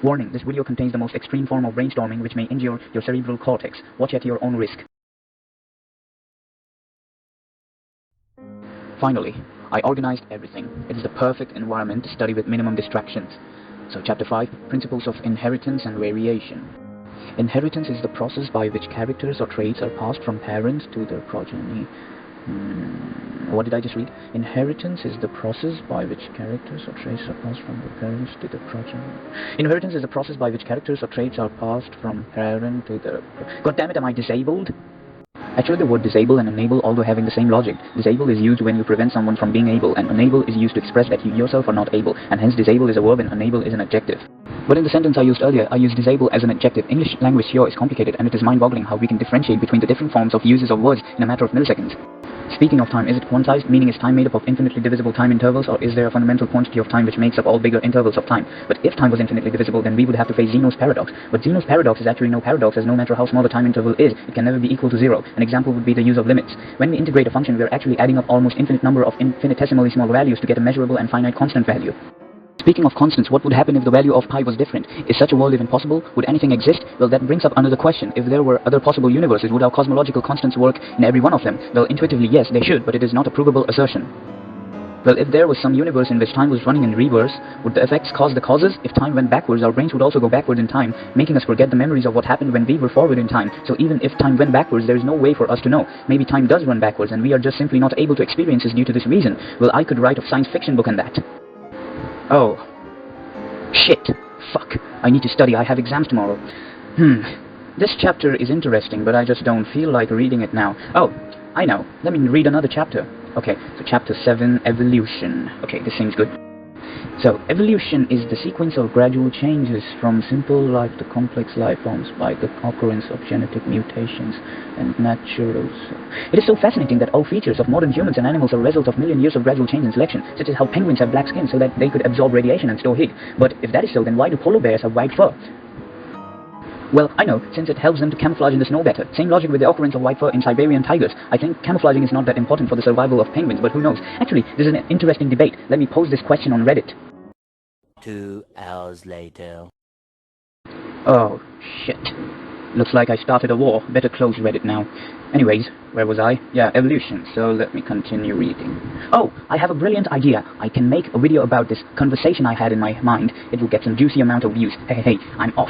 Warning, this video contains the most extreme form of brainstorming which may injure your cerebral cortex. Watch at your own risk. Finally, I organized everything. It is the perfect environment to study with minimum distractions. So Chapter 5, Principles of Inheritance and Variation. Inheritance is the process by which characters or traits are passed from parents to their progeny. What did I just read? Inheritance is the process by which characters or traits are passed from the parents to the progeny. Inheritance is the process by which characters or traits are passed from parent to the... God damn it, am I disabled? Actually, the word disable and enable although having the same logic. Disable is used when you prevent someone from being able, and enable is used to express that you yourself are not able, and hence disable is a verb and enable is an adjective. But in the sentence I used earlier, I used disable as an adjective. English language here is complicated, and it is mind-boggling how we can differentiate between the different forms of uses of words in a matter of milliseconds. Speaking of time, is it quantized, meaning is time made up of infinitely divisible time intervals, or is there a fundamental quantity of time which makes up all bigger intervals of time? But if time was infinitely divisible, then we would have to face Zeno's paradox. But Zeno's paradox is actually no paradox, as no matter how small the time interval is, it can never be equal to zero. An example would be the use of limits. When we integrate a function, we are actually adding up almost infinite number of infinitesimally small values to get a measurable and finite constant value. Speaking of constants, what would happen if the value of pi was different? Is such a world even possible? Would anything exist? Well, that brings up another question. If there were other possible universes, would our cosmological constants work in every one of them? Well, intuitively, yes, they should, but it is not a provable assertion. Well, if there was some universe in which time was running in reverse, would the effects cause the causes? If time went backwards, our brains would also go backward in time, making us forget the memories of what happened when we were forward in time. So even if time went backwards, there is no way for us to know. Maybe time does run backwards, and we are just simply not able to experience this due to this reason. Well, I could write a science fiction book on that. Oh. Shit. Fuck. I need to study. I have exams tomorrow. This chapter is interesting, but I just don't feel like reading it now. Oh, I know. Let me read another chapter. Okay, so Chapter 7, Evolution. Okay, this seems good. So, evolution is the sequence of gradual changes from simple life to complex life forms by the occurrence of genetic mutations and natural... It is so fascinating that all features of modern humans and animals are a result of million years of gradual change and selection, such as how penguins have black skin so that they could absorb radiation and store heat. But if that is so, then why do polar bears have white fur? Well, I know, since it helps them to camouflage in the snow better. Same logic with the occurrence of white fur in Siberian tigers. I think camouflaging is not that important for the survival of penguins, but who knows. Actually, this is an interesting debate. Let me pose this question on Reddit. 2 hours later. Oh, shit. Looks like I started a war. Better close Reddit now. Anyways, where was I? Yeah, evolution. So let me continue reading. Oh, I have a brilliant idea. I can make a video about this conversation I had in my mind. It will get some juicy amount of views. Hey, I'm off.